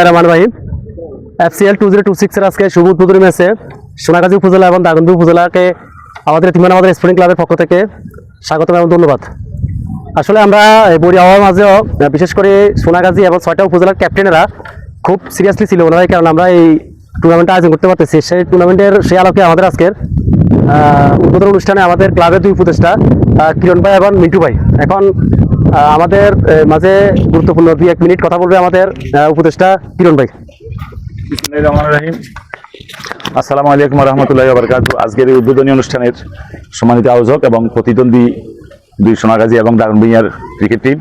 রহমান ভাই FCL 2026 এর আজকে শুভ উদ্বোধনী ম্যাচে সোনাগাজী উপজেলা এবং দাগনভূঞা উপজেলাকে আমাদের স্পোর্টিং ক্লাবের পক্ষ থেকে স্বাগত এবং ধন্যবাদ। আসলে আমরা বড়ি আবহাওয়ার মাঝেও বিশেষ করে সোনাগাজী এবং 6টা উপজেলার ক্যাপ্টেনেরা খুব সিরিয়াসলি ছিল ওনারাই, কারণ আমরা এই টুর্নামেন্টটা আয়োজন করতে পারতেছি। সেই টুর্নামেন্টের সেই আলোকে আমাদের আজকের উদ্বোধন অনুষ্ঠানে আমাদের ক্লাবের দুই উপদেষ্টা কিরণ ভাই এবং মিন্টু ভাই এখন আমাদের মাঝে গুরুত্বপূর্ণ 2-1 মিনিট কথা বলবে আমাদের উপদেষ্টা কিরণ ভাই। আসসালামু আলাইকুম রহমতুল্লাহি ওয়া বারাকাতুহু। আজকের এই উদ্বোধনী অনুষ্ঠানের সম্মানিত আয়োজক এবং প্রতিদ্বন্দ্বী দুই সোনাগাজী এবং দাগনভূঞার ক্রিকেট টিম,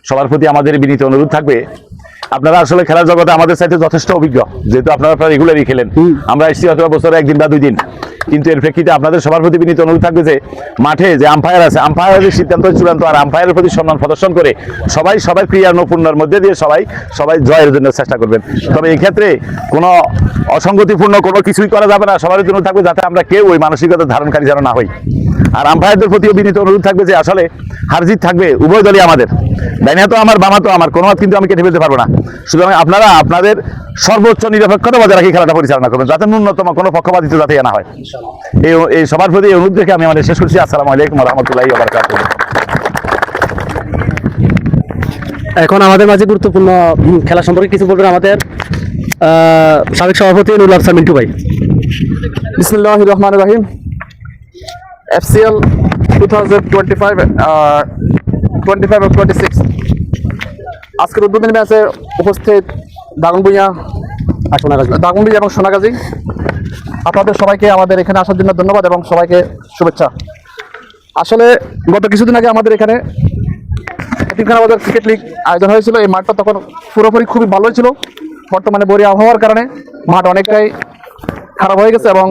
সবার প্রতি আমাদের বিনীত অনুরোধ থাকবে, আপনারা আসলে খেলার জগতে আমাদের চাইতে যথেষ্ট অভিজ্ঞ, যেহেতু আপনারা রেগুলারই খেলেন। আমরা এসেছি হয়তো বছরে 1 দিন বা 2 দিন, কিন্তু এর প্রেক্ষিতে আপনাদের সবার প্রতি বিনীত অনুরোধ থাকবে যে মাঠে যে আম্পায়ার আছে, আম্পায়ারের সিদ্ধান্ত চূড়ান্ত, আর আম্পায়ারের প্রতি সম্মান প্রদর্শন করে সবাই ক্রিয়ার নৈপুণ্যের মধ্যে দিয়ে সবাই জয়ের জন্য চেষ্টা করবেন। তবে এই ক্ষেত্রে কোনো অসঙ্গতিপূর্ণ কোনো কিছুই করা যাবে না। সবার জন্য থাকবে যাতে আমরা কেউ ওই মানসিকতা ধারণকারী যেন না হই। আর আম্পায়ারদের প্রতিও বিনীত অনুরোধ থাকবে যে আসলে হারজিত থাকবে উভয় দলই আমাদের, ডাইনা তো আমার বামা তো আমার, কোনো হাত কিন্তু আমি কেটে ফেলতে পারবো না। সুতরাং আপনারা আপনাদের সর্বোচ্চ নিরপেক্ষতা বজায় রাখি খেলাটা পরিচালনা করবেন, যাতে ন্যূনতম কোনো পক্ষপাতিত্ব যাতে না হয়। এই সবার প্রতি এই অনুরোধ রেখে আমি আমাদের শেষ করছি। আসসালামু আলাইকুম রহমতুল্লাহি ওয়া বারাকাতুহু। এখন আমাদের মাঝে গুরুত্বপূর্ণ খেলা সম্পর্কে কিছু বলবেন আমাদের সাবেক সভাপতি নুরুল আফসার মিন্টু ভাই। বিসমিল্লাহির রহমানির রহিম। FCL 2025 এবং 26 আজকের উদ্বোধনী ম্যাচে উপস্থিত দাগনভূঞা এবং সোনাগাজী, আপনাদের সবাইকে আমাদের এখানে আসার জন্য ধন্যবাদ এবং সবাইকে শুভেচ্ছা। আসলে গত কিছুদিন আগে আমাদের এখানে এতিমখানা বাজার ক্রিকেট লিগ আয়োজন হয়েছিল। এই মাঠটা তখন পুরোপুরি খুবই ভালো ছিল। বর্তমানে বড়ি আবহাওয়ার কারণে মাঠ অনেকটাই খারাপ হয়ে গেছে এবং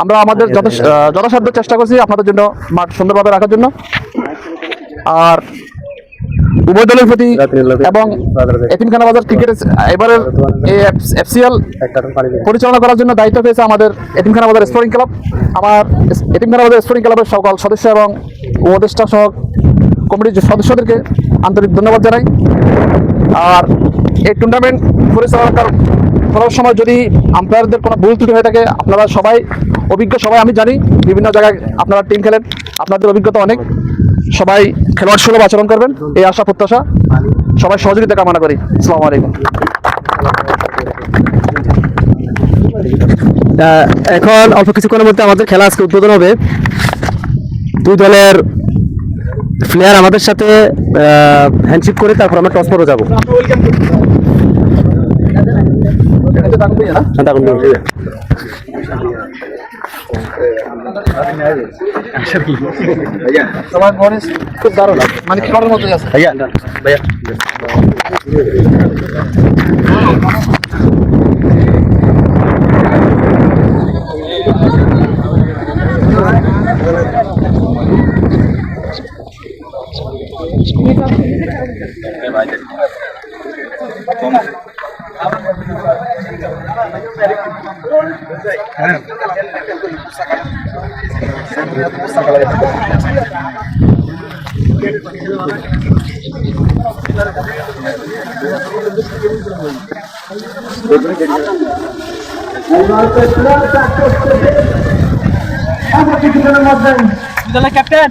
আমরা আমাদের যথাসাধ্য চেষ্টা করছি আপনাদের জন্য মাঠ সুন্দরভাবে রাখার জন্য। আর উভয় দলের প্রতি এবং এতিমখানা বাজার ক্রিকেট এবারের এই FCL পরিচালনা করার জন্য দায়িত্ব পেয়েছে আমাদের এতিমখানা বাজার স্পোর্টিং ক্লাব। আমার এতিমখানা বাজার স্পোর্টিং ক্লাবের সকল সদস্য এবং উপদেষ্টা সহ কমিটির সদস্যদেরকে আন্তরিক ধন্যবাদ জানাই। আর এই টুর্নামেন্ট পরিচালনা করার সময় যদি আম্পায়ারদের কোনো ভুল ত্রুটি হয়ে থাকে, আপনারা সবাই অভিজ্ঞ, সবাই আমি জানি বিভিন্ন জায়গায় আপনারা টিম খেলেন, আপনাদের অভিজ্ঞতা অনেক, সবাই খেলোয়াড় সুলভ আচরণ করবেন এই আশা প্রত্যাশা, সবাই সহযোগিতা কামনা করি। আসসালামু আলাইকুম। এখন অল্প কিছুক্ষণের মধ্যে আমাদের খেলা আজকে উদ্বোধন হবে। দুই দলের প্লেয়ার আমাদের সাথে হ্যান্ডশেক করে তারপর আমরা টস করে যাবো। খুব দারুণ, মানে খেলার মতোই আছে ভাইয়া। ক্যাপ্টেন